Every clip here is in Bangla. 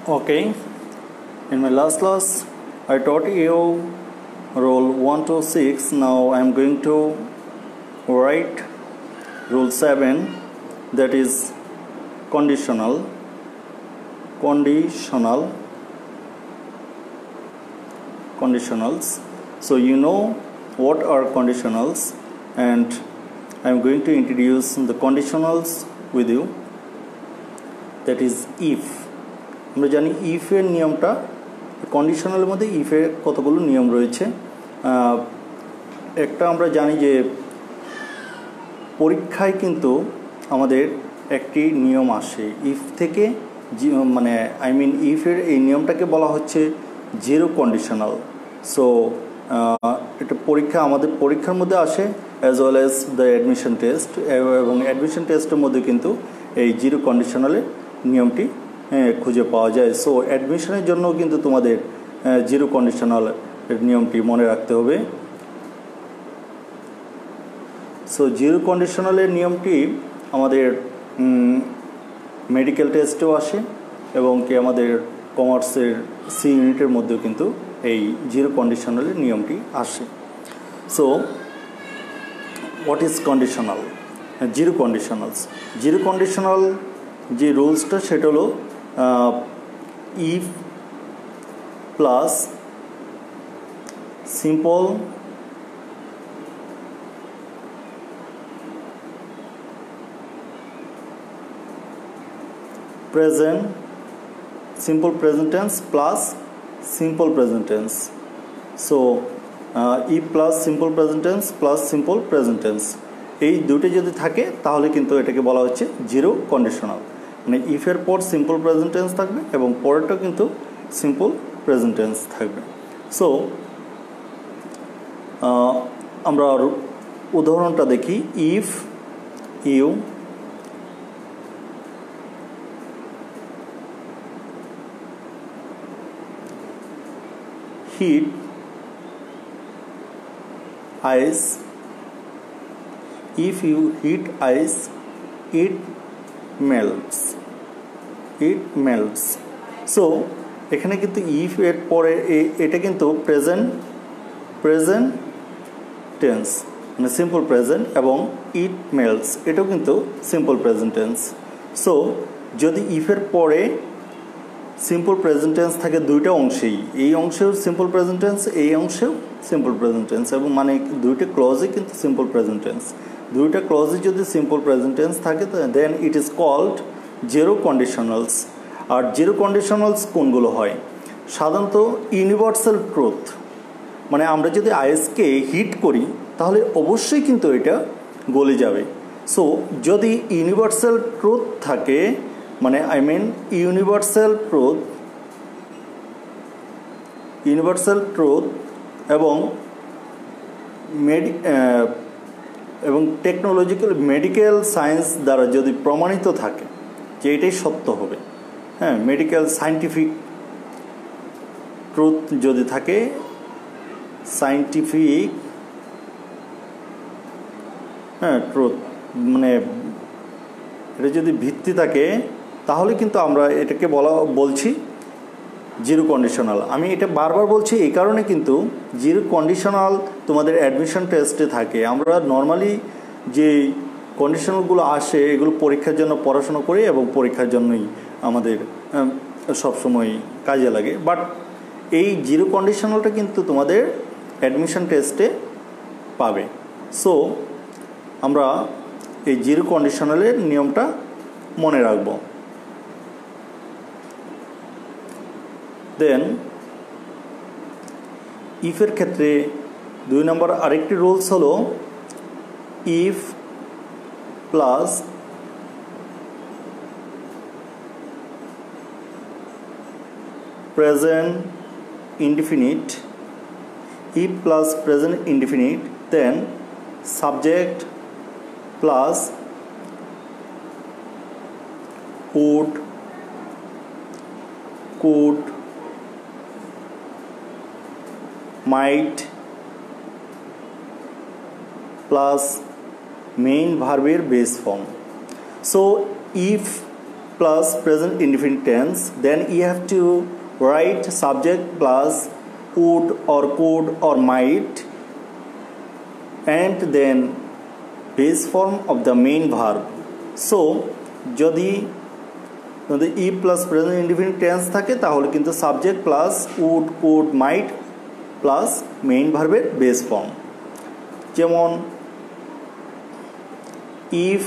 Okay, in my last class I taught you rule 1 to 6. Now I am going to write rule 7, that is conditionals. So you know what are conditionals, and I am going to introduce the conditionals with you. That is if. আমরা জানি if এর নিয়মটা, কন্ডিশনালের মধ্যে if এর কতগুলো নিয়ম রয়েছে। একটা আমরা জানি যে পরীক্ষায় কিন্তু আমাদের একটি নিয়ম আসে if থেকে, মানে if এর এই নিয়মটাকে বলা হচ্ছে জিরো কন্ডিশনাল। সো এটা আমাদের পরীক্ষার মধ্যে আসে as well as the admission test, এবং অ্যাডমিশন টেস্টের মধ্যে কিন্তু এই জিরো কন্ডিশনালের নিয়মটি খুঁজে পাওয়া যায়। সো অ্যাডমিশনের জন্য কিন্তু তোমাদের জিরো কন্ডিশনাল নিয়মটি মনে রাখতে হবে। সো জিরো কন্ডিশনালের নিয়মটি আমাদের মেডিকেল টেস্টেও আসে, এবং কি আমাদের কমার্সের সি ইউনিটের মধ্যেও কিন্তু এই জিরো কন্ডিশনালের নিয়মটি আসে। So what is conditional? Zero conditional যে রুলসটা সেটা হলো if plus simple present simple present tense plus simple present tense. So if plus simple present tense plus simple present tense, এই দুটো যদি থাকে তাহলে কিন্তু এটাকে বলা হচ্ছে জিরো কন্ডিশনাল। মানে if এর পর সিম্পল প্রেজেন্ট টেন্স থাকবে এবং পরেরটা কিন্তু সিম্পল প্রেজেন্ট টেন্স থাকবে। সো আমরা উদাহরণটা দেখি। if you heat ice, if you heat ice it melts. So এখানে কিন্তু if এর পরে এটা কিন্তু প্রেজেন্ট টেন্স, মানে সিম্পল প্রেজেন্ট, এবং it melts এটাও কিন্তু সিম্পল প্রেজেন্ট টেন্স। সো যদি if এর পরে সিম্পল প্রেজেন্ট টেন্স থাকে দুইটা অংশেই, এই অংশেও সিম্পল প্রেজেন্ট টেন্স, এই অংশেও সিম্পল প্রেজেন্ট টেন্স, এবং মানে দুইটা ক্লজে কিন্তু সিম্পল প্রেজেন্ট টেন্স, দুইটা ক্লজে যদি সিম্পল প্রেজেন্ট টেন্স থাকে then it is called zero conditionals. আর জিরো কন্ডিশনালস কোনগুলো হয়? সাধারণত ইউনিভার্সাল ট্রুথ, মানে আমরা যদি আইসকে হিট করি তাহলে অবশ্যই কিন্তু এটা গলে যাবে। সো যদি ইউনিভার্সাল ট্রুথ থাকে, মানে ইউনিভার্সাল ট্রুথ এবং টেকনোলজিক্যাল মেডিকেল সায়েন্স দ্বারা যদি প্রমাণিত থাকে যে এটাই সত্য হবে, হ্যাঁ, মেডিকেল সায়েন্টিফিক ট্রুথ যদি থাকে, ট্রুথ মানে এটা যদি ভিত্তি থাকে তাহলে কিন্তু আমরা এটাকে বলছি জিরো কন্ডিশনাল। আমি এটা বারবার বলছি এই কারণে, কিন্তু জিরো কন্ডিশনাল তোমাদের অ্যাডমিশন টেস্টে থাকে। আমরা নর্মালি যে কন্ডিশনালগুলো আসে এগুলো পরীক্ষার জন্য পড়াশোনা করি এবং পরীক্ষার জন্যই আমাদের সবসময় কাজে লাগে, বাট এই জিরো কন্ডিশনালটা কিন্তু তোমাদের অ্যাডমিশন টেস্টে পাবে। সো আমরা এই জিরো কন্ডিশনালের নিয়মটা মনে রাখব। দেন ইফের ক্ষেত্রে 2 নম্বর আরেকটি রুলস হলো if plus present indefinite, if plus present indefinite, then subject plus would, could, might plus main verb এর base form. So if plus present indefinite tense, then you have to write subject plus would or could or might, and then base form of the main verb. So যদি if plus present indefinite tense থাকে তাহলে কিন্তু subject plus would could might plus main ভার্বের বেস ফর্ম। যেমন if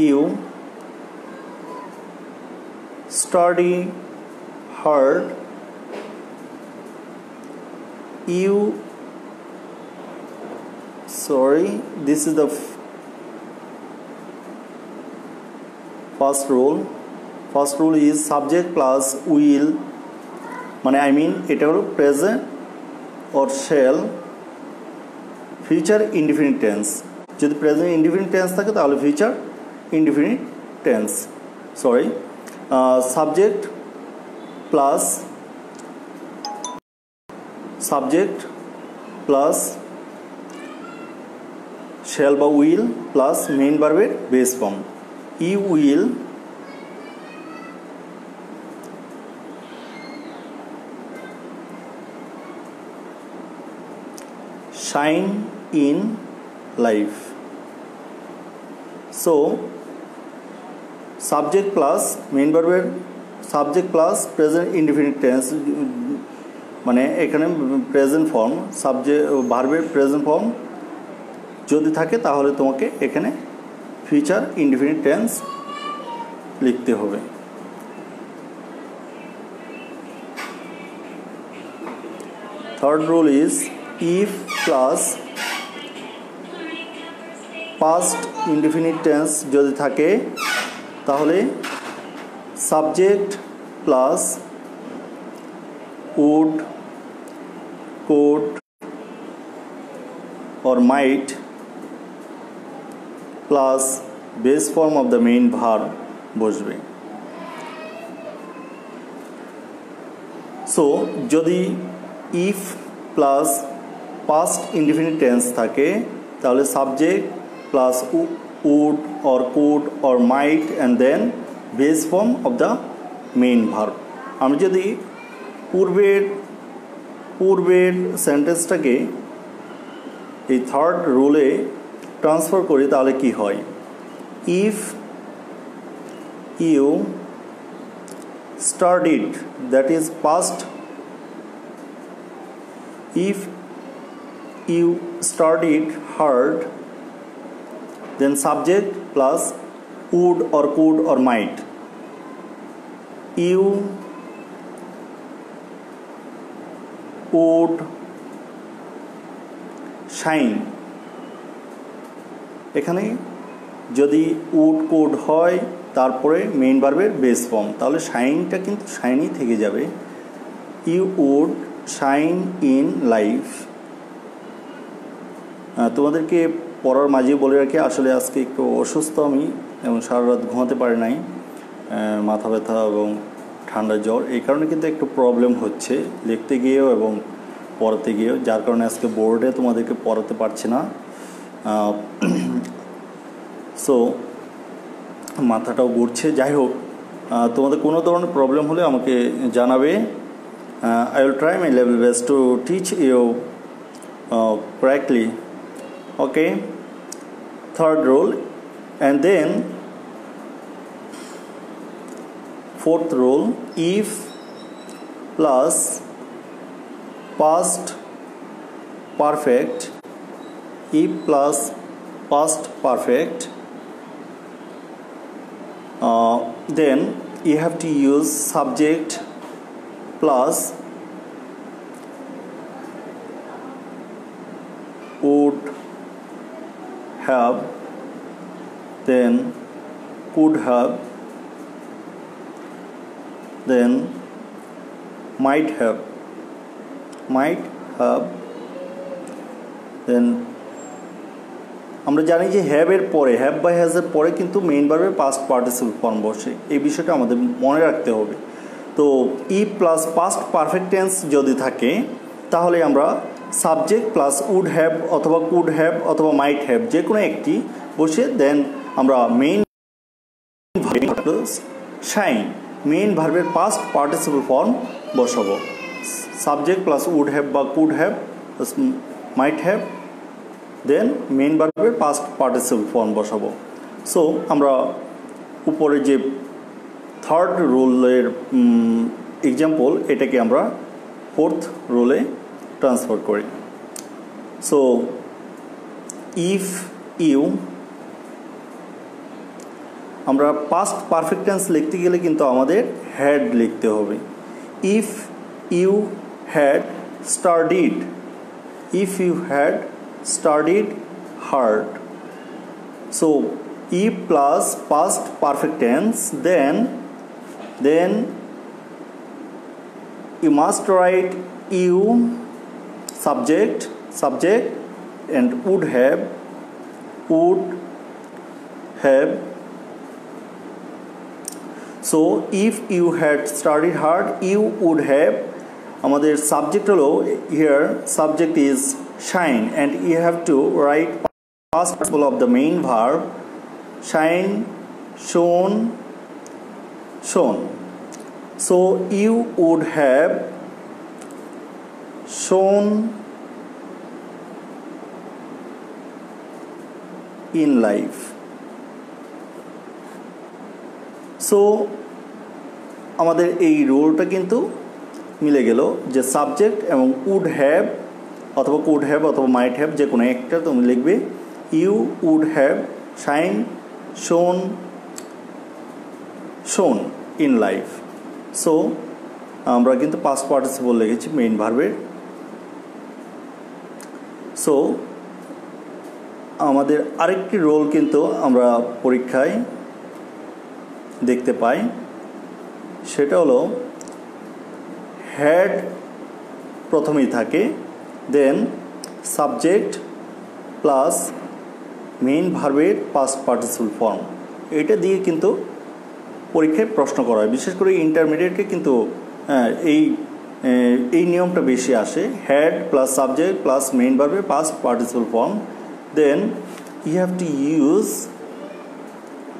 you study hard, you this is the first rule is subject plus will, মানে I mean এটা হলো present or shall future indefinite tense। যদি present indefinite tense থাকে তাহলে future indefinite tense, subject plus shall বা will plus main verb base form। You will shine in life। So subject plus main verb subject plus present indefinite tense, মানে এখানে প্রেজেন্ট ফর্ম সাবজেক্ট ভার্বের প্রেজেন্ট ফর্ম যদি থাকে তাহলে তোমাকে এখানে ফিউচার ইনডিফিনিট টেন্স লিখতে হবে। Third rule is if plus past indefinite tense যদি থাকে তাহলে subject plus would, could or might plus base form of the main verb বসবে। সো যদি if plus past indefinite tense থাকে তাহলে subject plus would or could or might and then base form of the main verb। আমি যদি পূর্বের সেন্টেন্সটাকে এই থার্ড রুলে ট্রান্সফার করি তাহলে কি হয়, if you studied, that is past, if you studied hard, then subject plus would or could or might। You would shine, এখানে যদি would could হয় তারপরে মেইন ভার্বের বেস ফর্ম তাহলে শাইনটা কিন্তু শাইনই থেকে যাবে। You would shine in life। তোমাদেরকে পড়ার মাঝে বলে রাখি আসলে আজকে একটু অসুস্থ আমি এবং সারা রাত ঘুমাতে পারি নাই, মাথা ব্যথা এবং ঠান্ডা জ্বর, এই কারণে কিন্তু একটু প্রবলেম হচ্ছে লিখতে গিয়েও এবং পড়াতে গিয়েও, যার কারণে আজকে বোর্ডে তোমাদেরকে পড়াতে পারছি না। সো মাথাটাও ঘুরছে। যাই হোক, তোমাদের কোনো ধরনের প্রবলেম হলে আমাকে জানাবে। I will try my level best to teach you correctly. Okay, third rule, and then fourth rule, if plus past perfect, if plus past perfect, then you have to use subject plus would have, then could have, then might have, then আমরা জানি যে হ্যাভ এর পরে, হ্যাভ বা হ্যাজ এর পরে কিন্তু মেইন ভার্বের পাস্ট পার্টিসিপল ফর্ম বসে, এই বিষয়টা আমাদের মনে রাখতে হবে। তো if plus past perfect tense যদি থাকে তাহলে আমরা সাবজেক্ট প্লাস উড হ্যাভ অথবা কুড হ্যাভ অথবা মাইট হ্যাভ যে কোনো একটি বসে দেন আমরা মেইন প্লাস শাইন মেইন ভার্বের পাস্ট পার্টিসিপল ফর্ম বসাবো সাবজেক্ট প্লাস উড হ্যাভ বা could have might have then main ভার্বের পাস্ট পার্টিসিপল ফর্ম বসাবো সো আমরা উপরে যে থার্ড রুলের এক্সাম্পল এটাকে আমরা ফোর্থ রুলে ট্রান্সফার করি সো ইফ ইউ আমরা পাস্ট পারফেক্ট টেন্স লিখতে গেলে কিন্তু আমাদের হ্যাড লিখতে হবে if you had studied if you had studied hard so if plus past perfect tense then you must write you subject and would have so if you had studied hard you would have আমাদের সাবজেক্ট হলো here subject is shine and you have to write past participle of the main verb shine shone so you would have shone in life so আমাদের এই রুলটা কিন্তু মিলে গেল যে সাবজেক্ট এবং উড হ্যাভ অথবা কুড হ্যাভ অথবা মাইট হ্যাভ যে কোনো একটা তুমি লিখবে you would have shine shone in life so আমরা কিন্তু পাস্ট পার্টিসিপল লিখেছি মেইন ভার্বের সো আমাদের আরেকটি রোল কিন্তু আমরা পরীক্ষায় দেখতে পাই সেটা হলো হ্যাড প্রথমেই থাকে দেন সাবজেক্ট প্লাস মেইন ভার্বের পাস্ট পার্টিসিপল ফর্ম এটা দিয়ে কিন্তু পরীক্ষায় প্রশ্ন করা হয় বিশেষ করে ইন্টারমিডিয়েটে কিন্তু এই নিয়মটা বেশি আসে had plus subject plus main ভার্বের past participle form then you have to use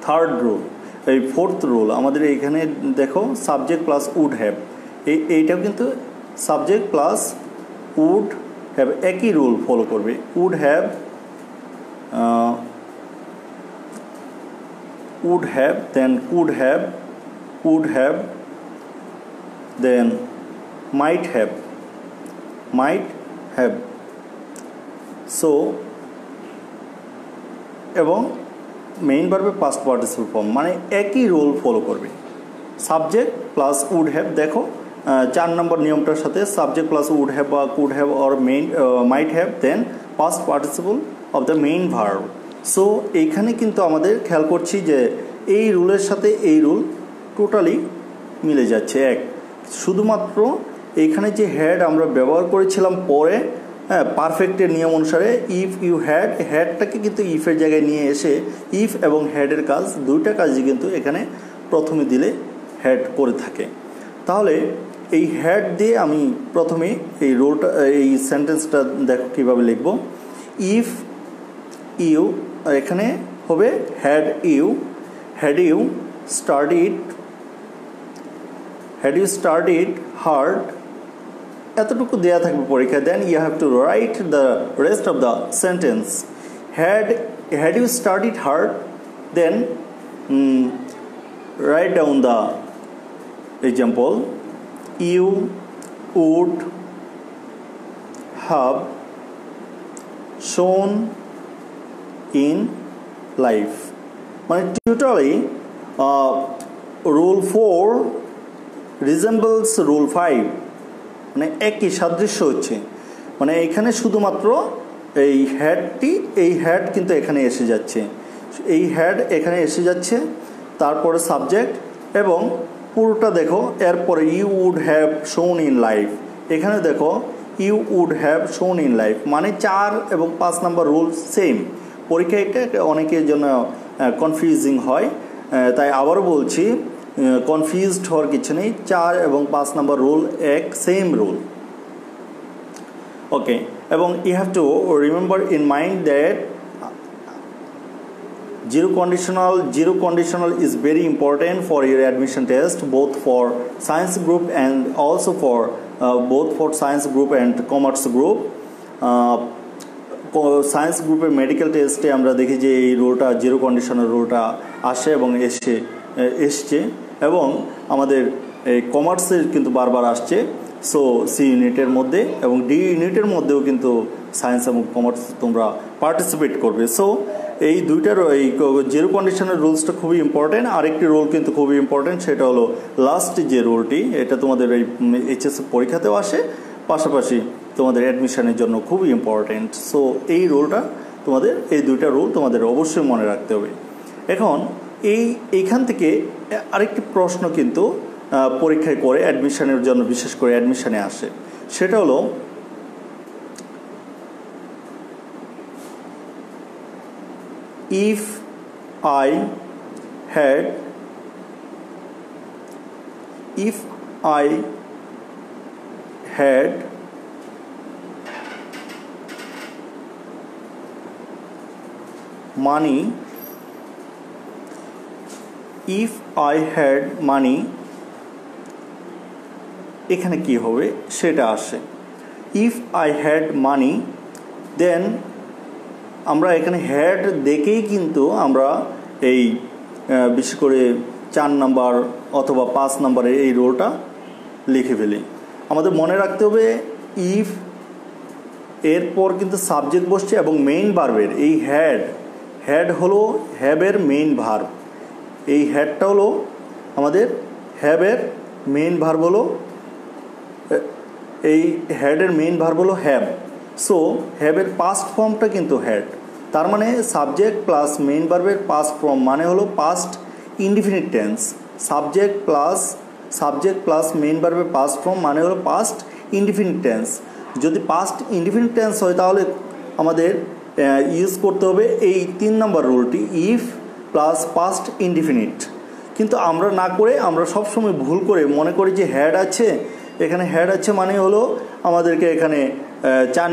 third rule এই ফোর্থ রুল আমাদের এখানে দেখো সাবজেক্ট প্লাস উড হ্যাভ এইটাও কিন্তু সাবজেক্ট প্লাস উড হ্যাভ একই রুল ফলো করবে would have then could have then might have so এবং মেইন ভার্বের পাস্ট পার্টিসিপল ফর্ম মানে একই রুল ফলো করবে সাবজেক্ট প্লাস উড হ্যাভ দেখো 4 নম্বর নিয়মটার সাথে সাবজেক্ট প্লাস উড হ্যাভ বা could have or might have then past participle of the main verb so এইখানে কিন্তু আমাদের খেয়াল করছি যে এই রুলের সাথে এই রুল টোটালি মিলে যাচ্ছে এক শুধুমাত্র এইখানে যে হ্যাড আমরা ব্যবহার করেছিলাম পরে হ্যাঁ পারফেক্টের নিয়ম অনুসারে ইফ ইউ হ্যাডটাকে কিন্তু ইফের জায়গায় নিয়ে এসে ইফ এবং হ্যাডের কাজ দুইটা কাজই কিন্তু এখানে প্রথমে দিলে হ্যাড করে থাকে তাহলে এই হ্যাড দিয়ে আমি প্রথমে এই রোলটা এই সেন্টেন্সটা দেখো কীভাবে লিখব ইফ ইউ এখানে হবে হ্যাড ইউ স্টাডিড হার্ড এতটুকু দেয়া থাকবে পরীক্ষায় then you have to write the rest of the sentence had you studied hard then write down the example you would have shown in life মানে টোটালি রুল 4 resembles রুল 5 মানে একই সাদৃশ্য হচ্ছে মানে এখানে শুধুমাত্র এই হ্যাড কিন্তু এখানে এসে যাচ্ছে এই হ্যাড এখানে এসে যাচ্ছে তারপরে সাবজেক্ট এবং পুরোটা দেখো এরপরে you would have shone in life এখানে দেখো you would have shone in life মানে 4 এবং 5 নম্বর রুল সেম পরীক্ষায় এটা অনেকের জন্য কনফিউজিং হয় তাই আবারও বলছি কনফিউজড হওয়ার কিছু নেই 4 এবং 5 নম্বর রুল এক সেম রুল ওকে এবং you have to remember in mind that zero conditional is very important for your admission test, both for science group and also for both for science group and commerce group. Science গ্রুপের মেডিকেল টেস্টে আমরা দেখি যে এই রুলটা জিরো কন্ডিশনের রুলটা আসে এবং এসছে এবং আমাদের এই কমার্সের কিন্তু বারবার আসছে। সো সি ইউনিটের মধ্যে এবং ডি ইউনিটের মধ্যেও কিন্তু সায়েন্স এবং কমার্স তোমরা পার্টিসিপেট করবে। সো এই দুইটার এই জিরো কন্ডিশনের রুলসটা খুবই ইম্পর্টেন্ট। আরেকটি রুল কিন্তু খুবই ইম্পর্টেন্ট, সেটা হলো লাস্ট যে রুলটি, এটা তোমাদের এই এইচএসসি পরীক্ষাতেও আসে, পাশাপাশি তোমাদের অ্যাডমিশনের জন্য খুবই ইম্পর্টেন্ট। সো এই রুলটা তোমাদের, এই দুইটা রুল তোমাদের অবশ্যই মনে রাখতে হবে। এখন এইখান থেকে আরেকটি প্রশ্ন কিন্তু পরীক্ষায় করে অ্যাডমিশনের জন্য, বিশেষ করে অ্যাডমিশনে আসে, সেটা হলো if I had money, এখানে কি হবে সেটা আসে। if I had money, then আমরা এখানে হ্যাড দেখেই কিন্তু আমরা এই বিশেষ করে 4 নাম্বার অথবা 5 নাম্বারের এই রোলটা লিখে ফেলি। আমাদের মনে রাখতে হবে ইফ এরপর কিন্তু সাবজেক্ট বসছে এবং মেইন ভার্বের এই হ্যাড হলো হ্যাবের মেইন ভার্ব। এই হ্যাডটা হলো আমাদের হ্যাবের মেইন ভার্ব হলো, এই হ্যাডের মেইন ভার্ব হলো হ্যাব। সো হ্যাবের পাস্ট ফর্মটা কিন্তু হ্যাড, তার মানে সাবজেক্ট প্লাস মেইন ভার্বের পাস্ট ফর্ম মানে হলো past indefinite tense. Subject plus main ভার্বের পাস্ট ফর্ম মানে হলো পাস্ট ইনডিফিনিট টেন্স। যদি পাস্ট ইনডিফিনিট টেন্স হয় তাহলে আমাদের ইউজ করতে হবে এই 3 নম্বর রুলটি, ইফ প্লাস পাস্ট ইনডিফিনিট। কিন্তু আমরা না করে আমরা সবসময় ভুল করে মনে করি যে হ্যাড আছে, এখানে হ্যাড আছে মানে হলো আমাদেরকে এখানে 4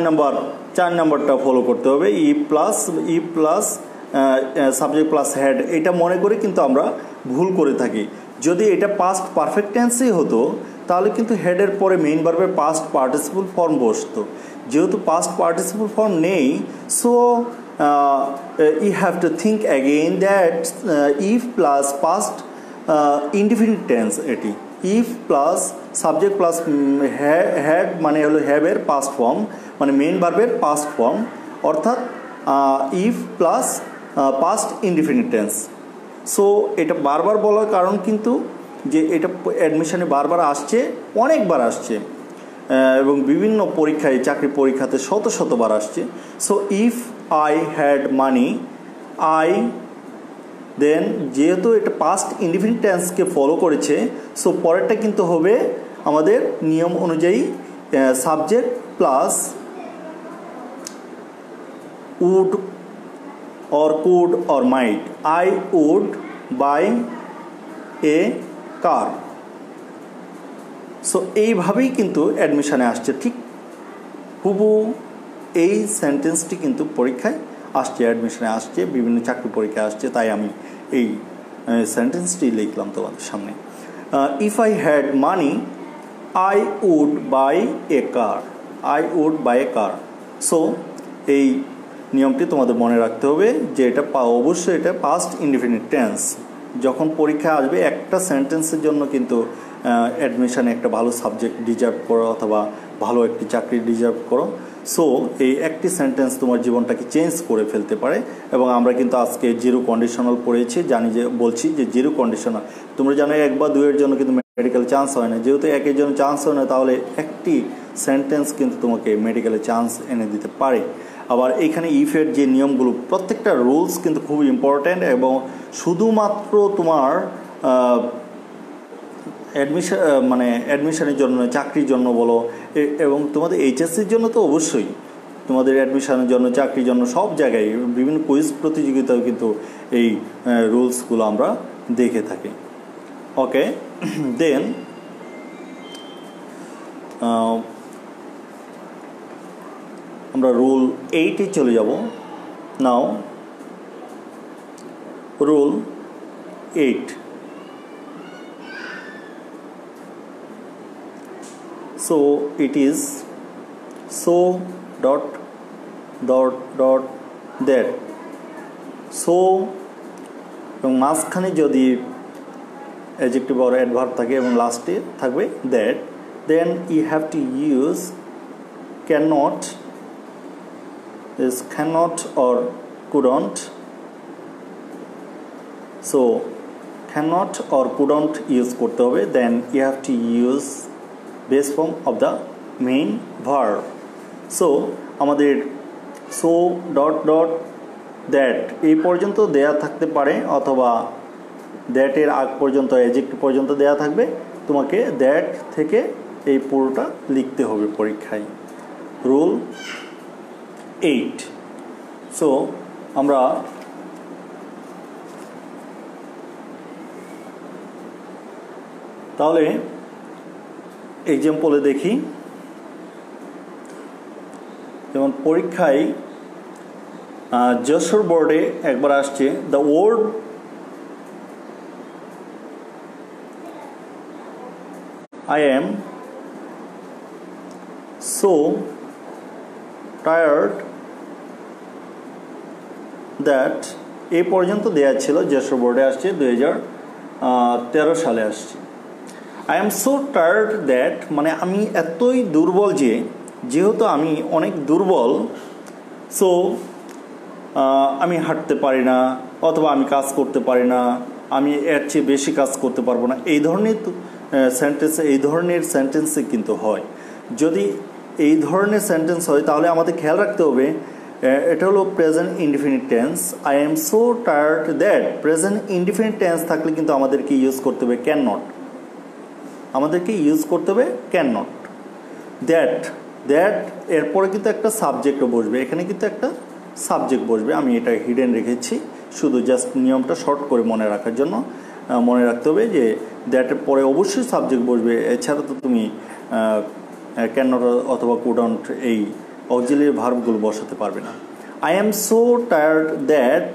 নাম্বারটা ফলো করতে হবে, ই প্লাস সাবজেক্ট প্লাস হ্যাড, এটা মনে করে কিন্তু আমরা ভুল করে থাকি। যদি এটা পাস্ট পারফেক্ট টেন্সই হতো তাহলে কিন্তু হেডের পরে মেইন ভার্বের পাস্ট পার্টিসিপল ফর্ম বসতো। যেহেতু পাস্ট পার্টিসিপল ফর্ম নেই, so you have to think again that if plus past indefinite tense, এটি if plus subject plus had মানে হলো হ্যাবের পাস্ট ফর্ম, মানে মেইন ভার্বের পাস্ট ফর্ম, অর্থাৎ if plus past indefinite tense. So এটা বারবার বলার কারণ কিন্তু যে এটা অ্যাডমিশনে বারবার আসছে, অনেকবার আসছে এবং বিভিন্ন পরীক্ষায়, চাকরি পরীক্ষাতে শতবার আসছে। So if I had money, then যেহেতু এটা পাস্ট ইনডিফিনিট টেন্সকে ফলো করেছে, সো পরেরটা কিন্তু হবে আমাদের নিয়ম অনুযায়ী subject plus would or could or might. I would buy a car. So এইভাবেই কিন্তু অ্যাডমিশনে আসছে, ঠিক হুবহু এই সেন্টেন্সটি কিন্তু পরীক্ষায় আসছে, অ্যাডমিশনে আসছে, বিভিন্ন চাকরি পরীক্ষায় আসছে, তাই আমি এই সেন্টেন্সটি লিখলাম তোমাদের সামনে। If I had money I would buy a car. So এই নিয়মটি তোমাদের মনে রাখতে হবে যে এটা অবশ্যই এটা পাস্ট ইনডিফিনিট টেন্স। যখন পরীক্ষা আসবে একটা সেন্টেন্সের জন্য কিন্তু অ্যাডমিশনে একটা ভালো সাবজেক্ট ডিজার্ভ করো অথবা ভালো একটি চাকরি ডিজার্ভ করো। সো এই একটি সেন্টেন্স তোমার জীবনটাকে চেঞ্জ করে ফেলতে পারে। এবং আমরা কিন্তু আজকে জিরো কন্ডিশনাল পড়েছি, বলছি যে জিরো কন্ডিশনাল তোমরা জানো 1 বা 2 এর জন্য কিন্তু মেডিকেল চান্স হয় না। যেহেতু 1 এর জন্য চান্স হয় না, তাহলে একটি সেন্টেন্স কিন্তু তোমাকে মেডিকেলে চান্স এনে দিতে পারে। আবার এখানে ইফের যে নিয়মগুলো, প্রত্যেকটা রুলস কিন্তু খুব ইম্পর্ট্যান্ট এবং শুধুমাত্র তোমার অ্যাডমিশনের জন্য, চাকরির জন্য বলো, এবং তোমাদের এইচএসসির জন্য তো অবশ্যই, তোমাদের অ্যাডমিশনের জন্য, চাকরির জন্য, সব জায়গায় বিভিন্ন কুইজ প্রতিযোগিতাও কিন্তু এই রুলসগুলো আমরা দেখে থাকি। ওকে, দেন আমরা রুল 8-এ চলে যাব। নাও rule 8. So it is so dot dot dot that. So এবং মাঝখানে যদি অ্যাডজেক্টিভ অর অ্যাডভার্ব থাকে এবং লাস্টে থাকবে that, then you have to use cannot is cannot or couldn't. So cannot or couldn't use করতে হবে, then you have to use base form of the main verb. So আমাদের so dot dot that এই পর্যন্ত দেয়া থাকতে পারে অথবা that এর আগ পর্যন্ত অ্যাডজেক্টিভ পর্যন্ত দেয়া থাকবে, তোমাকে that থেকে এই পুরোটা লিখতে হবে পরীক্ষায়। রুল 8. সো আমরা তাহলে এক্সাম্পলে দেখি। যেমন পরীক্ষায় যশোর বোর্ডে একবার আসছে, the word I am so tired that এই পর্যন্ত দেয়া ছিল, যশোর বোর্ডে আসছে 2013 সালে আসছে। I am so tired that মানে আমি এতই দুর্বল যে, যেহেতু আমি অনেক দুর্বল, সো আমি হাঁটতে পারি না অথবা আমি কাজ করতে পারি না, আমি এর চেয়ে বেশি কাজ করতে পারবো না, এই ধরনের সেন্টেন্সে কিন্তু হয়। যদি এই ধরনের সেন্টেন্স হয় তাহলে আমাদের খেয়াল রাখতে হবে এটা হলো present indefinite tense. I am so tired that, present indefinite tense থাকলে কিন্তু আমাদেরকে ইউজ করতে হবে ক্যান নট, আমাদেরকে ইউজ করতে হবে ক্যান নট। দ্যাট এরপরে কিন্তু একটা সাবজেক্টও বসবে, এখানে কিন্তু একটা সাবজেক্ট বসবে, আমি এটা হিডেন রেখেছি শুধু জাস্ট নিয়মটা শর্ট করে মনে রাখার জন্য। মনে রাখতে হবে যে দ্যাটের পরে অবশ্যই সাবজেক্ট বসবে, এছাড়া তো তুমি ক্যান নট অথবা কুডন্ট এই অক্সিলারি ভার্বগুলো বসাতে পারবে না। I am so tired that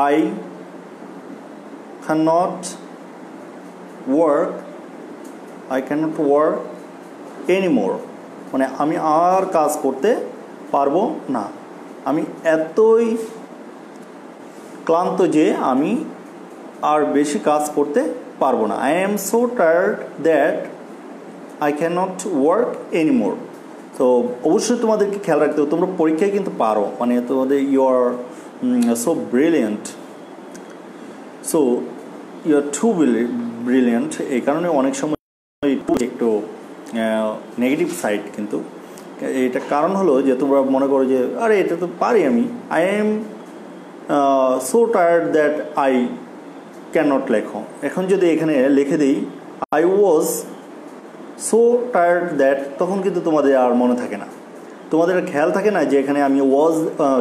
I cannot work anymore, মানে আমি আর কাজ করতে পারবো না, আমি এতই ক্লান্ত যে আমি আর বেশি কাজ করতে পারবো না। I am so tired that I can not work anymore. তো অবশ্যই তোমাদেরকে খেয়াল রাখতে হবে, তোমরা পরীক্ষায় কিন্তু পারো, মানে তোমাদের you are so brilliant, so you are too brilliant. এই কারণে অনেক সময় একটু নেগেটিভ সাইড, কিন্তু এটা কারণ হলো যে তোমরা মনে করো যে আরে এটা তো পারি আমি, I am so tired that I can not লেখো। এখন যদি এখানে লিখে দিই I was so tired that, তখন কিন্তু তোমাদের আর মনে থাকে না, তোমাদের খেয়াল থাকে না যে এখানে আমি ওয়াজ,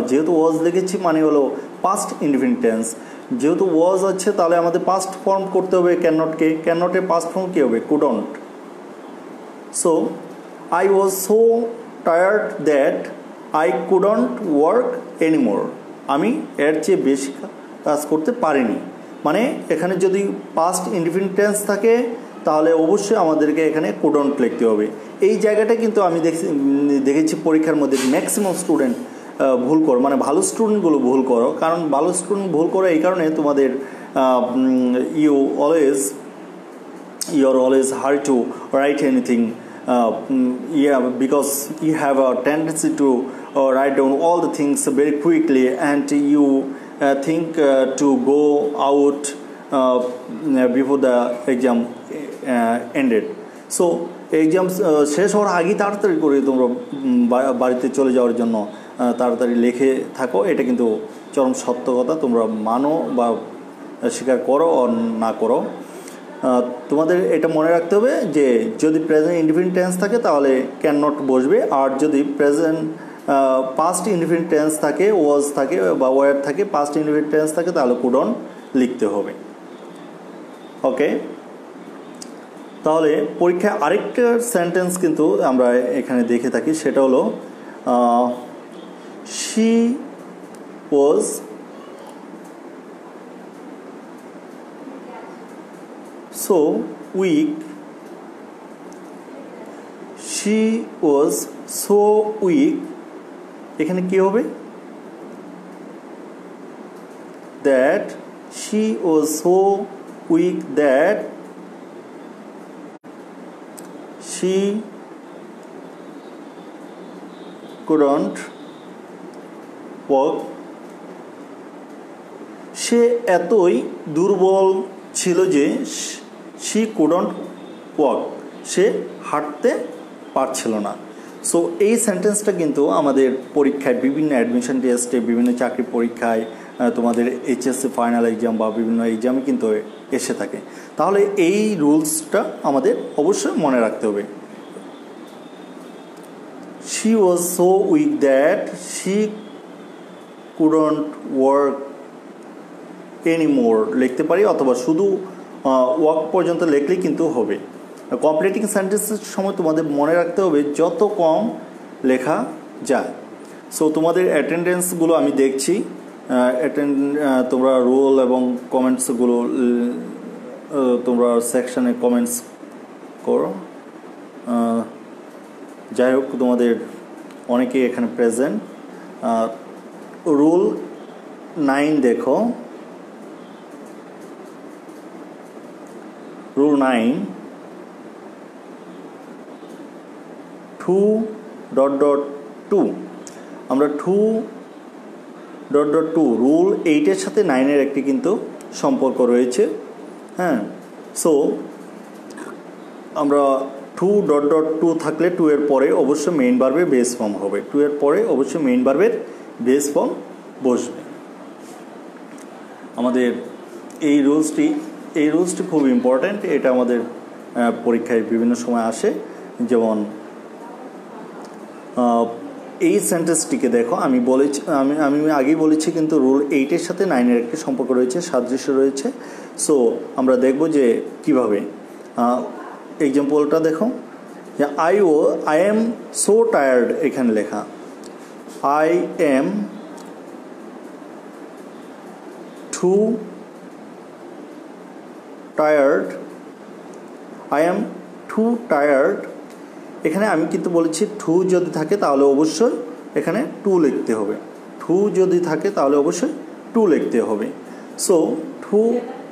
যেহেতু ওয়াজ লিখেছি মানে হলো পাস্ট ইনডিফিনিট টেন্স, যেহেতু ওয়াজ আছে তাহলে আমাদের পাস্ট ফর্ম করতে হবে ক্যান নটকে, ক্যান নটের পাস্ট ফর্ম কী হবে couldn't. So I was so tired that I couldn't work anymore, আমি এর চেয়ে বেশি কাজ করতে পারিনি। মানে এখানে যদি পাস্ট ইনডিফিনিট টেন্স থাকে তাহলে অবশ্যই আমাদেরকে এখানে কুডন্ট লিখতে হবে। এই জায়গাটা কিন্তু আমি দেখেছি পরীক্ষার মধ্যে ম্যাক্সিমাম স্টুডেন্ট ভুল করো, মানে ভালো স্টুডেন্টগুলো ভুল করো, কারণ ভালো স্টুডেন্ট ভুল করো এই কারণে তোমাদের you are always hard to write anything, because you have a tendency to write down all the things very quickly and you think to go out before the exam ended. So exam শেষ হওয়ার আগেই তাড়াতাড়ি করে তোমরা বাড়িতে চলে যাওয়ার জন্য তাড়াতাড়ি লিখে থাকো, এটা কিন্তু চরম সত্য কথা, তোমরা মানো বা স্বীকার করো আর না করো। তোমাদের এটা মনে রাখতে হবে যে যদি প্রেজেন্ট ইনডিফিনিট টেন্স থাকে তাহলে ক্যান নট বসবে, আর যদি প্রেজেন্ট পাস্ট ইনডিফিনিট টেন্স থাকে, ওয়াজ থাকে বা ওয়ার থাকে, পাস্ট ইনডিফিনিট টেন্স থাকে তাহলে কুডন্ট লিখতে হবে। ওকে, তাহলে পরীক্ষায় আরেকটা সেন্টেন্স কিন্তু আমরা এখানে দেখে থাকি, সেটা হলো she was so weak, she was so weak, এখানে কি হবে? that she was so weak that she couldn't walk. সে এতই দুর্বল ছিল যে she couldn't walk, সে হাঁটতে পারছিল না। সো এই সেন্টেন্সটা কিন্তু আমাদের পরীক্ষায় বিভিন্ন অ্যাডমিশন টেস্টে, বিভিন্ন চাকরি পরীক্ষায়, তোমাদের এইচএসসি ফাইনাল এক্সাম বা বিভিন্ন এক্সামে কিন্তু এসে থাকে। তাহলে এই রুলসটা আমাদের অবশ্যই মনে রাখতে হবে। she was so weak that she couldn't work anymore লিখতে পারি, অথবা শুধু ওয়াক পর্যন্ত লিখলেই কিন্তু হবে। কমপ্লিটিং সেন্টেন্সের সময় তোমাদের মনে রাখতে হবে যত কম লেখা যায়। সো তোমাদের অ্যাটেন্ডেন্সগুলো আমি দেখছি, তোমরা রোল এবং কমেন্টসগুলো তোমরা সেকশানে কমেন্টস করো। যাই হোক, তোমাদের অনেকেই এখানে প্রেজেন্ট। রুল 9 দেখো, রুল 9 2.2, আমরা 2.2 রুল 8-এর সাথে 9-এর একটি কিন্তু সম্পর্ক রয়েছে। হ্যাঁ, সো আমরা 2.2 থাকলে 2 এর পরে অবশ্যই মেইন ভার্বের বেস ফর্ম হবে, 2 এর পরে অবশ্যই মেইন ভার্বের বেস ফর্ম বসবে। আমাদের এই রুলসটি খুব ইম্পর্ট্যান্ট, এটা আমাদের পরীক্ষায় বিভিন্ন সময় আসে। যেমন এই সেন্টেন্সটিকে দেখো, আমি আগেই বলেছি কিন্তু রুল 8-এর সাথে 9-এর একটি সম্পর্ক রয়েছে, সাদৃশ্য রয়েছে। সো আমরা দেখব যে কিভাবে। এক্সাম্পলটা দেখো, যে আই এম সো টায়ার্ড, এখানে লেখা I am too tired, I am too tired. এখানে আমি কিন্তু বলেছি টু যদি থাকে তাহলে অবশ্যই এখানে টু লিখতে হবে, টু যদি থাকে তাহলে অবশ্যই টু লিখতে হবে। সো টু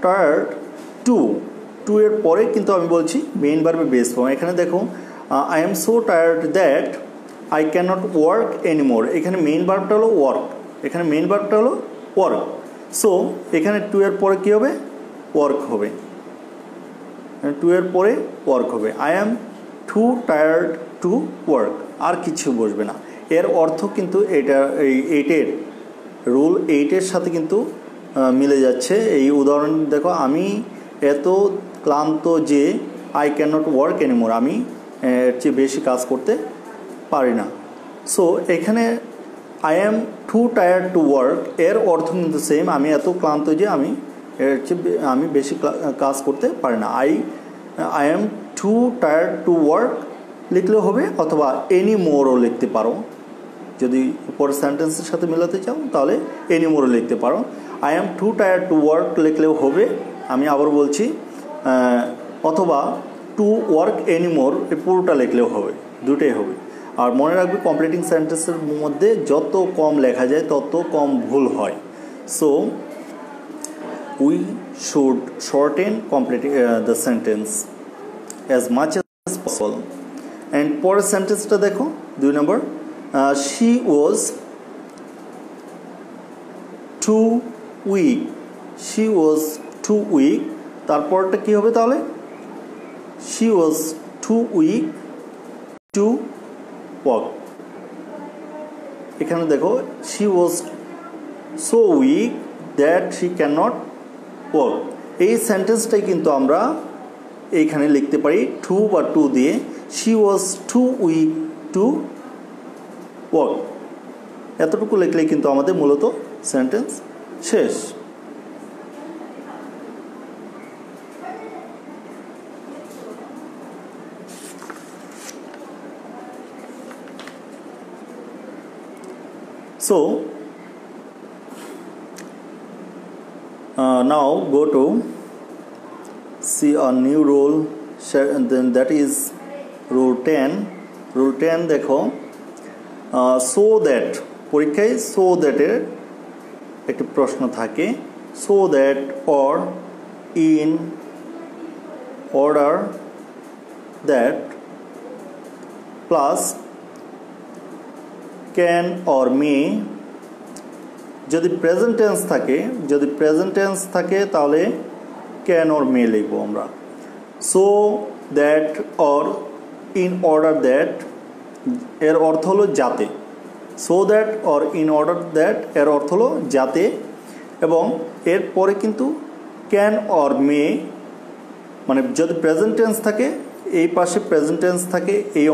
টায়ার্ড টু এর পরে কিন্তু আমি বলছি মেইন ভার্বের বেস ফর্ম। এখানে দেখো I am so tired that I can not work anymore, এখানে মেইন ভার্বটা হলো ওয়ার্ক, এখানে মেইন ভার্বটা হলো ওয়ার্ক। সো এখানে টু এর পরে কী হবে? ওয়ার্ক হবে, টু এর পরে ওয়ার্ক হবে। I am too tired to work, আর কিছু বসবে না। এর অর্থ কিন্তু এটা এই রুল 8-এর সাথে কিন্তু মিলে যাচ্ছে। এই উদাহরণ দেখো, আমি এত ক্লান্ত যে I can not work anymore, আমি এর চেয়ে বেশি কাজ করতে পারি না। সো এখানে I am too tired to work এর অর্থ কিন্তু সেম, আমি এত ক্লান্ত যে আমি বেশি কাজ করতে পারি না। I am too tired to work লিখলেও হবে, অথবা এনি মোরও লিখতে পারো। যদি উপরের সেন্টেন্সের সাথে মেলাতে চাও তাহলে এনি মোরও লিখতে পারো। I am too tired to work লিখলেও হবে, আমি আবার বলছি, অথবা টু ওয়ার্ক এনি মোর এই পুরোটা লিখলেও হবে, দুটোই হবে। আর মনে রাখবে কমপ্লিটিং সেন্টেন্সের মধ্যে যত কম লেখা যায় তত কম ভুল হয়। So we should shorten the sentence as much as possible. And পরের সেন্টেন্সটা দেখো, 2 নম্বর, she was too weak, she was too weak, তারপরটা কি হবে তাহলে? she was too weak to walk। এখানে দেখো she was so weak that she cannot walk, এই সেন্টেন্সটাই কিন্তু আমরা এইখানে লিখতে পারি টু বা টু দিয়ে, she was too weak to walk। এতটুকু লিখলেই কিন্তু আমাদের মূলত সেন্টেন্স শেষ। So now go to see a new rule, and then that is rule 10. Rule 10 দেখো, so that পরীক্ষায় so that এর একটি প্রশ্ন থাকে, so that or in order that plus can or may, যদি প্রেজেন্ট টেন্স থাকে তাহলে can or may লিখব আমরা। so that or in order that এর অর্থ হলো যাতে, so that or in order that এর অর্থ হলো যাতে, এবং এর পরে কিন্তু can or may, মানে যদি প্রেজেন্ট টেন্স থাকে এই পাশে প্রেজেন্ট টেন্স থাকে, এই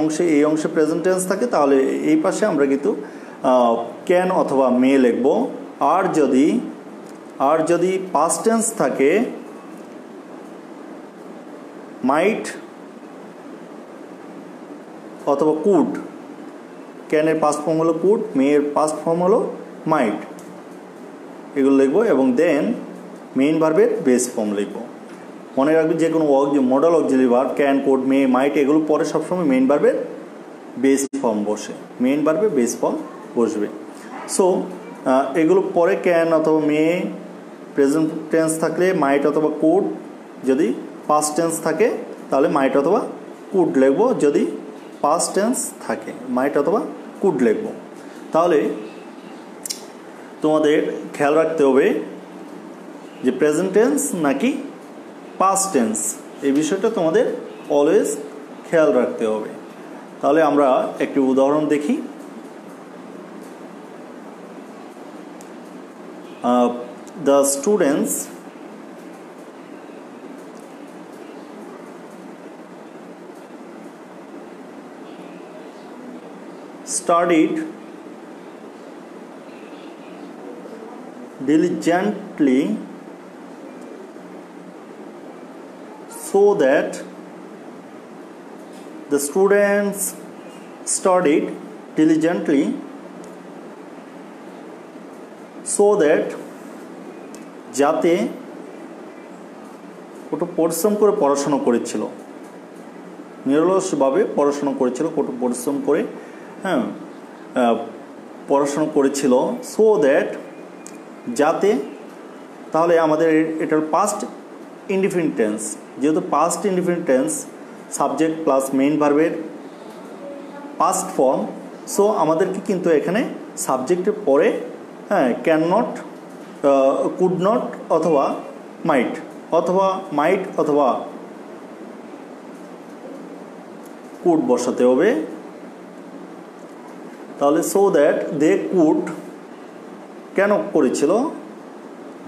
অংশে প্রেজেন্ট টেন্স থাকে, তাহলে এই পাশে আমরা কিন্তু ক্যান অথবা মে লিখব। আর যদি পাস্ট টেন্স থাকে মাইট অথবা কুড, ক্যানের পাস্ট ফর্ম হলো কুড, মেয়ের পাস্ট ফর্ম হলো মাইট, এগুলো লিখব, এবং দেন মেইন ভার্বের বেস ফর্ম লিখব। মনে রাখবে যে কোনো modal auxiliary verb can, could, may, might এগুলো পরে সবসময় মেইন ভার্বের বেস ফর্ম বসবে। সো এগুলো পরে ক্যান অথবা মে, প্রেজেন্ট টেন্স থাকলে মাইট অথবা কুড, যদি পাস্ট টেন্স থাকে তাহলে মাইট অথবা কুড লিখব, যদি পাস্ট টেন্স থাকে মাইট অথবা কুড লিখব। তাহলে তোমাদের খেয়াল রাখতে হবে যে প্রেজেন্ট টেন্স নাকি পাস্ট টেন্স, এই বিষয়টা তোমাদের অলওয়েজ খেয়াল রাখতে হবে। তাহলে আমরা একটি উদাহরণ দেখি। The students studied diligently so that the students studied diligently so that যাতে কত পরিশ্রম করে পড়াশোনা করেছিল, নিরলসভাবে পড়াশোনা করেছিল, কত পরিশ্রম করে পড়াশোনা করেছিল, সো দ্যাট যাতে, তাহলে আমাদের এটার পাস্ট ইনডিফিনিট টেন্স, যেহেতু past indefinite tense subject plus main ভার্বের পাস্ট ফর্ম, সো আমাদেরকে কিন্তু এখানে সাবজেক্টের পরে ক্যান নট, কুড নট অথবা মাইট অথবা কুড বসাতে হবে। তাহলে সো দ্যাট দে কুড, কেন করেছিল,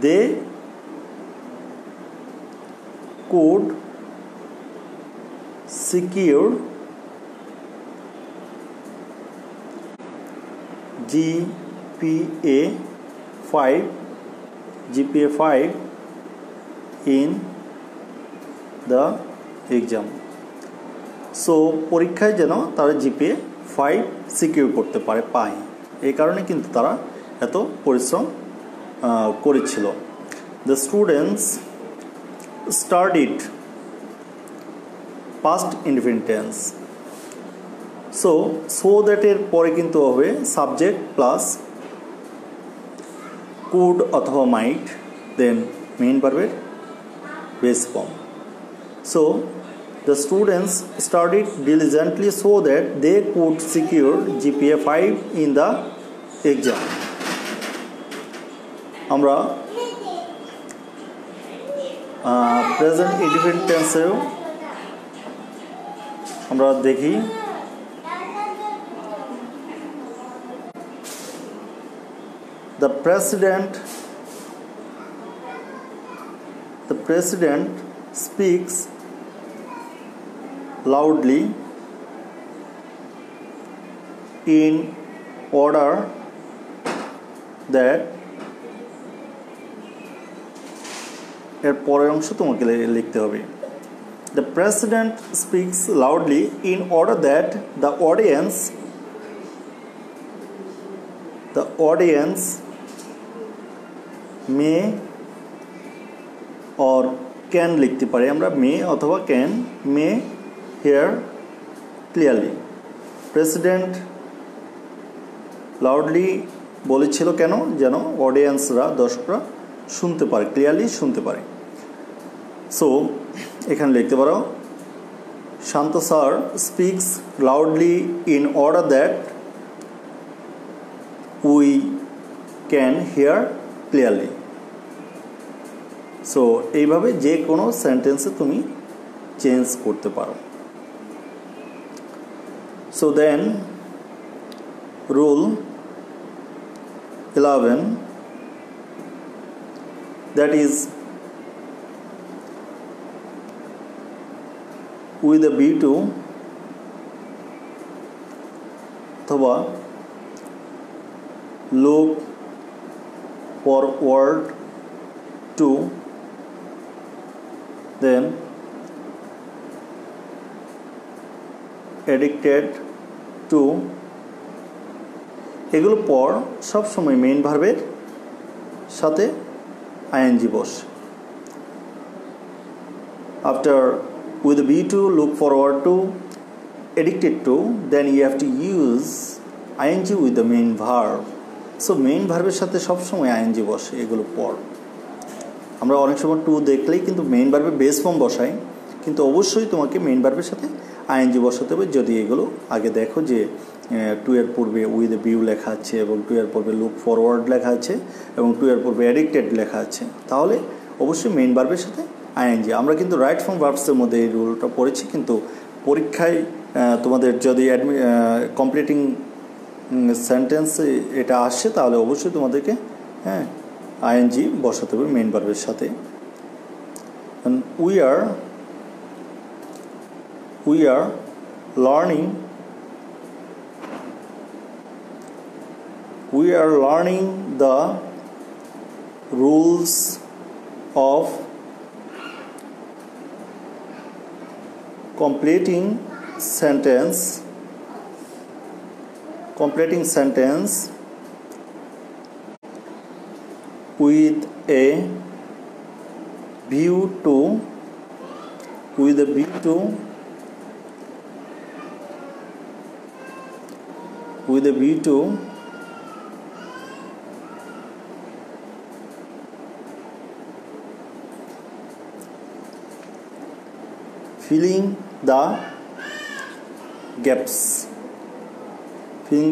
they could secure GPA 5 in the exam। সো পরীক্ষায় যেন তারা GPA 5 সিকিউর করতে পায়, এই কারণে কিন্তু তারা এত পরিশ্রম করেছিল। The students studied past indefinite tense। so that এর পরে কিন্তু হবে সাবজেক্ট প্লাস কুড অথবা মাইট, দেন মেইন ভার্বের base form. So the students studied diligently so that they could secure GPA 5 in the exam। আমরা প্রেজেন্ট ইনডিফিনিট টেন্সেও আমরা দেখি। The president speaks loudly in order that, এর পরের অংশ তোমাকে লিখতে হবে। The president speaks loudly in order that the audience may or can লিখতে পারি আমরা, মে অথবা can. May here clearly. President loudly বলেছিল কেন? যেন অডিয়েন্সরা, দর্শকরা শুনতে পারে, ক্লিয়ারলি শুনতে পারে। সো এখানে লিখতে পারো Shanta sir speaks loudly in order that we can hear clearly. So এইভাবে যে কোনো সেন্টেন্সে তুমি চেঞ্জ করতে পারো। So then rule 11, that is with the B2 অথবা look forward to, then addicted to, এগুলো পর সবসময় মেইন ভার্বের সাথে আইএনজি বসে। After with B2 look forward to, addicted to, then you have to use ing with the main verb. So main ভার্বের সাথে সবসময় আইএনজি বসে এগুলো পর। আমরা অনেক সময় টু দেখলেই কিন্তু মেইন ভার্বে বেস ফর্ম বসাই, কিন্তু অবশ্যই তোমাকে মেইন ভার্বের সাথে আইএনজি বসাতে হবে। যদি এগুলো আগে দেখো যে টু এর পূর্বে উইথ বিউ লেখা আছে এবং টু এর পূর্বে লুক ফরওয়ার্ড লেখা আছে এবং টু এর পূর্বে অ্যাডিক্টেড লেখা আছে, তাহলে অবশ্যই মেইন ভার্বের সাথে আইএনজি। আমরা কিন্তু রাইট ফর্ম ভার্বসের মধ্যে এই রুলটা পড়েছি, কিন্তু পরীক্ষায় তোমাদের যদি কমপ্লিটিং সেন্টেন্স এটা আসে তাহলে অবশ্যই তোমাদেরকে আইএনজি বসাতে হবে মেইন ভার্বের সাথে। We are learning the rules of completing sentence with a view to filling the gaps in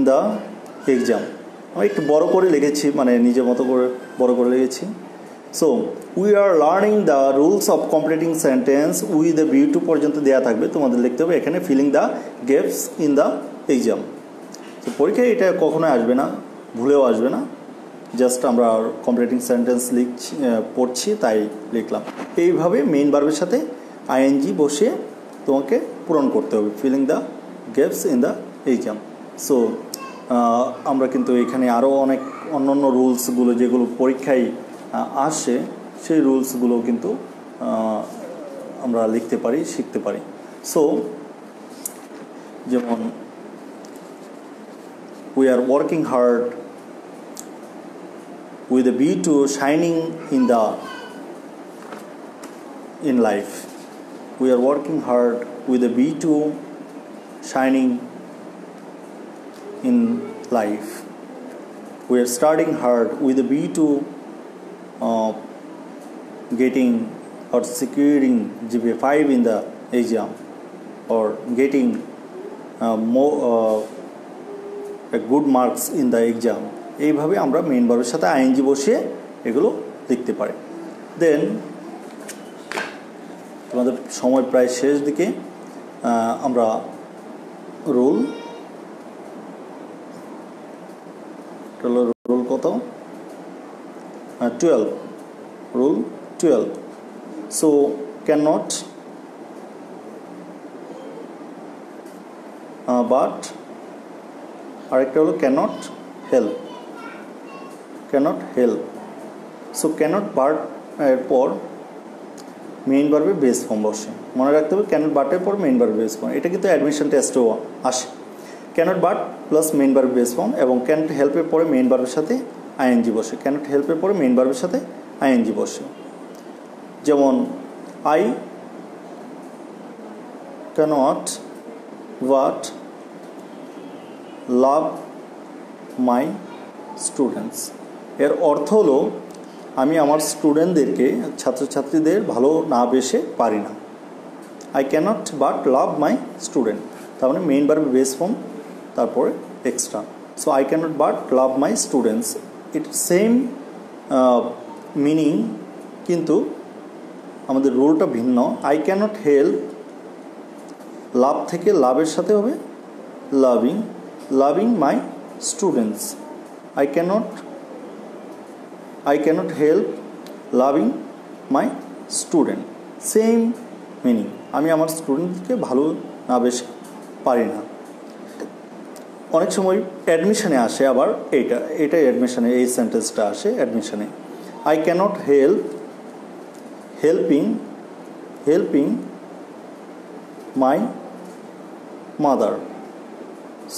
the exam. আমি একটু বড় করে লিখেছি, মানে নিজের মতো করে বড় করে লিখেছি। So we are learning the rules of completing sentence with the view to পর্যন্ত দেওয়া থাকবে, তোমাদের লিখতে হবে এখানে filling the gaps in the exam. তো পরীক্ষায় এটা কখনোই আসবে না, ভুলেও আসবে না, জাস্ট আমরা কমপ্লিটিং সেন্টেন্স পড়ছি তাই লিখলাম। এইভাবে মেইন ভার্বের সাথে আইএনজি বসে তোমাকে পূরণ করতে হবে filling the gaps in the exam. So আমরা কিন্তু এখানে আরও অনেক অন্যান্য রুলসগুলো যেগুলো পরীক্ষায় আসে সেই রুলসগুলো কিন্তু আমরা লিখতে পারি, শিখতে পারি। সো যেমন we are working hard with a view to shining in life. We are working hard with a view to shining in life. We are studying hard with a view to getting or securing GPA 5 in the exam, or getting good marks in the exam. এইভাবে আমরা মেইন ভার্বের সাথে আইএনজি বসিয়ে এগুলো লিখতে পারি। দেন তোমাদের সময় প্রায় শেষ দিকে, আমরা রুল কত 12, rule 12। So can not but আরেকটা হলো can not help. So cannot but এর পর মেইন ভার্বে বেস ফর্ম বসে, মনে রাখতে হবে ক্যানট বাটের পর মেইন ভার্বে বেস ফর্ম। এটা কিন্তু অ্যাডমিশন টেস্টেও আসে, ক্যানট বাট প্লাস মেইন ভার্বে বেস ফর্ম, এবং ক্যানট হেল্পের পরে মেইন ভার্বের সাথে আইএনজি বসে। ক্যানট হেল্পের পরে মেইন ভার্বের সাথে আইএনজি বসে। যেমন I cannot but love my students. এর অর্থ হলো আমি আমার স্টুডেন্টদেরকে, ছাত্রছাত্রীদের ভালো না বেসে পারি না। I cannot but love my student, তার মানে মেইন ভার্ব বেস ফর্ম তারপরে extra. So I cannot but love my students, it same meaning, কিন্তু আমাদের রুলটা ভিন্ন। আই ক্যানট হেল্প, লাভ থেকে লাভের সাথে হবে loving my students. I cannot help loving my student, same meaning, আমি আমার স্টুডেন্টকে ভালো না বেশ পারি না। অনেক সময় অ্যাডমিশনে আসে আবার এটা অ্যাডমিশনে এই সেন্টেন্সটা আসে অ্যাডমিশনে। I cannot helping my mother.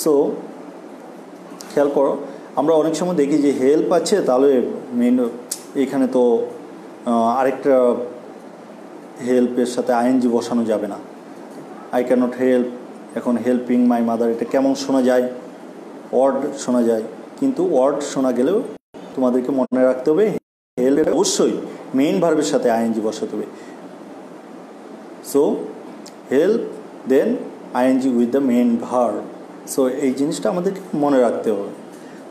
So খেয়াল করো, আমরা অনেক সময় দেখি যে হেল্প আছে, তাহলে মেন এখানে তো আরেকটা হেল্পের সাথে আইএনজি বসানো যাবে না। আই ক্যানট হেল্প, এখন হেল্পিং মাই মাদার, এটা কেমন শোনা যায়, ওয়ার্ড শোনা যায়, কিন্তু ওয়ার্ড শোনা গেলেও তোমাদেরকে মনে রাখতে হবে হেল্প অবশ্যই মেইন ভার্বের সাথে আইএনজি বসাতে হবে। So help then ING with the main verb. সো এই জিনিসটা আমাদেরকে মনে রাখতে হবে।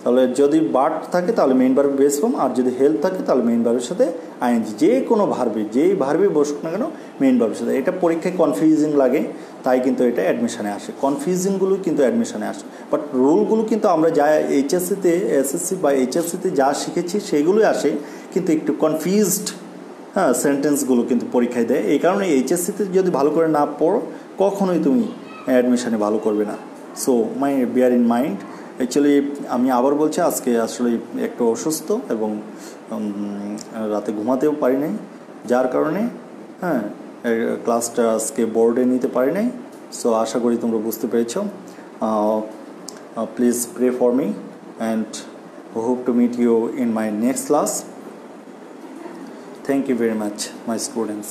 তাহলে যদি বাট থাকে তাহলে মেইন ভার্ব বেস ফর্ম, আর যদি হেল্প থাকে তাহলে মেইন ভার্বের সাথে আইএনজি, যে কোনো ভার্বে, যেই ভার্বে বসুক না কেন মেইন ভার্বের সাথে। এটা পরীক্ষায় কনফিউজিং লাগে, তাই কিন্তু এটা অ্যাডমিশনে আসে, কনফিউজিংগুলো কিন্তু অ্যাডমিশনে আসে। বাট রুলগুলো কিন্তু আমরা যা এইচএসসিতে, এসএসসি বা এইচএসসিতে যা শিখেছি সেগুলোই আসে, কিন্তু একটু কনফিউজড সেন্টেন্সগুলো কিন্তু পরীক্ষায় দেয়। এই কারণে এইচএসসিতে যদি ভালো করে না পড়ো কখনোই তুমি অ্যাডমিশনে ভালো করবে না। So bear in mind. Actually আমি আবার বলছি, আজকে আসলে একটু অসুস্থ এবং রাতে ঘুমাতেও পারি নাই, যার কারণে ক্লাসটা আজকে বোর্ডে নিতে পারি নাই। সো আশা করি তোমরা বুঝতে পেরেছো। Please pray for me and hope to meet you in my next class. Thank you very much, my students.